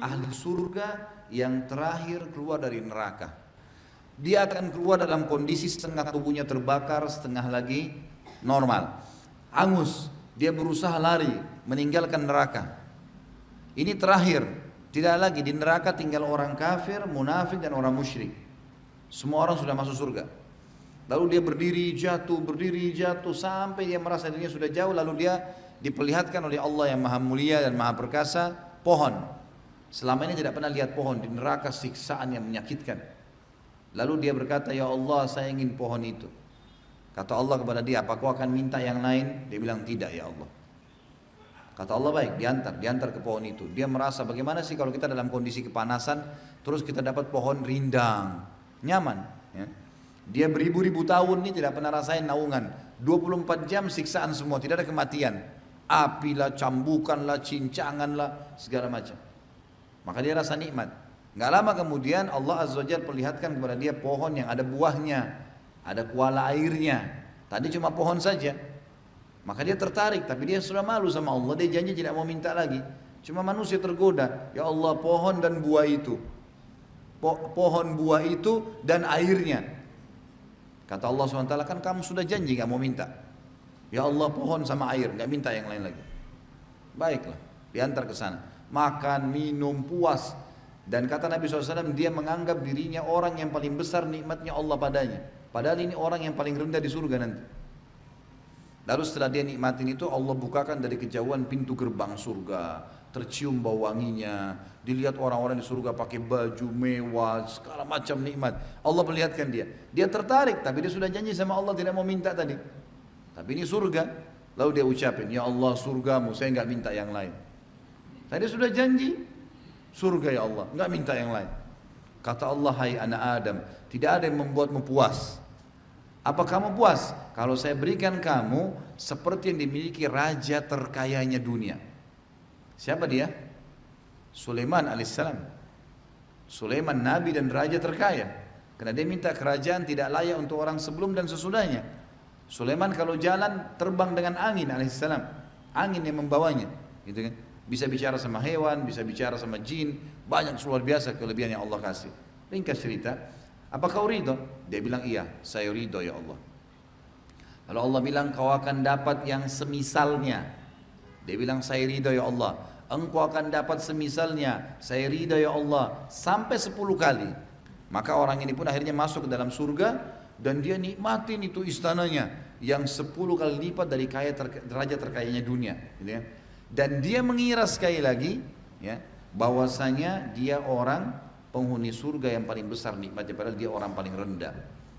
ahli surga yang terakhir keluar dari neraka. Dia akan keluar dalam kondisi setengah tubuhnya terbakar, setengah lagi normal. Angus, dia berusaha lari, meninggalkan neraka. Ini terakhir, tidak lagi di neraka tinggal orang kafir, munafik dan orang musyrik. Semua orang sudah masuk surga. Lalu dia berdiri jatuh sampai dia merasa dirinya sudah jauh, lalu dia diperlihatkan oleh Allah yang maha mulia dan maha perkasa pohon. Selama ini tidak pernah lihat pohon di neraka, siksaan yang menyakitkan. Lalu dia berkata, ya Allah, saya ingin pohon itu. Kata Allah kepada dia, apa kau akan minta yang lain? Dia bilang, tidak ya Allah. Kata Allah, baik, diantar ke pohon itu. Dia merasa bagaimana sih kalau kita dalam kondisi kepanasan terus kita dapat pohon rindang, nyaman ya. Dia beribu-ribu tahun ini tidak pernah rasain naungan. 24 jam siksaan semua, tidak ada kematian. Api lah, cambukan lah, cincangan lah, segala macam. Maka dia rasa nikmat. Nggak lama kemudian Allah Azza wa Jalla perlihatkan kepada dia pohon yang ada buahnya, ada kuala airnya. Tadi cuma pohon saja. Maka dia tertarik, tapi dia sudah malu sama Allah. Dia janji tidak mau minta lagi. Cuma manusia tergoda. Ya Allah, pohon dan buah itu. Pohon buah itu dan airnya. Kata Allah SWT, kan kamu sudah janji gak mau minta. Ya Allah, pohon sama air, gak minta yang lain lagi. Baiklah, diantar ke sana. Makan, minum, puas. Dan kata Nabi SAW, dia menganggap dirinya orang yang paling besar nikmatnya Allah padanya. Padahal ini orang yang paling rendah di surga nanti. Lalu setelah dia nikmatin itu, Allah bukakan dari kejauhan pintu gerbang surga. Tercium bau wanginya. Dilihat orang-orang di surga pakai baju mewah, segala macam nikmat. Allah perlihatkan dia. Dia tertarik, tapi dia sudah janji sama Allah tidak mau minta tadi. Tapi ini surga. Lalu dia ucapin, ya Allah surgamu, saya nggak minta yang lain. Tadi sudah janji, surga ya Allah, nggak minta yang lain. Kata Allah, hai anak Adam, tidak ada yang membuatmu puas. Apa kamu puas? Kalau saya berikan kamu seperti yang dimiliki raja terkayanya dunia. Siapa dia? Sulaiman alaihissalam. Sulaiman nabi dan raja terkaya. Karena dia minta kerajaan tidak layak untuk orang sebelum dan sesudahnya. Sulaiman kalau jalan terbang dengan angin alaihissalam. Angin yang membawanya, gitu kan? Bisa bicara sama hewan, bisa bicara sama jin, banyak luar biasa kelebihan yang Allah kasih. Ringkas cerita, apa kau ridho? Dia bilang iya, saya ridho ya Allah. Lalu Allah bilang kau akan dapat yang semisalnya. Dia bilang saya ridho ya Allah. Engkau akan dapat semisalnya, saya ridho ya Allah. Sampai 10 kali. Maka orang ini pun akhirnya masuk ke dalam surga. Dan dia nikmatin itu istananya. Yang 10 kali lipat dari raja terkayanya dunia, gitu ya. Dan dia mengira sekali lagi ya, bahwasanya dia orang penghuni surga yang paling besar nikmatnya, padahal dia orang paling rendah.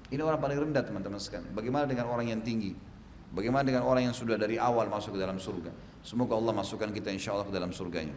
Ini orang paling rendah teman-teman sekalian. Bagaimana dengan orang yang tinggi? Bagaimana dengan orang yang sudah dari awal masuk ke dalam surga? Semoga Allah masukkan kita insya Allah ke dalam surganya.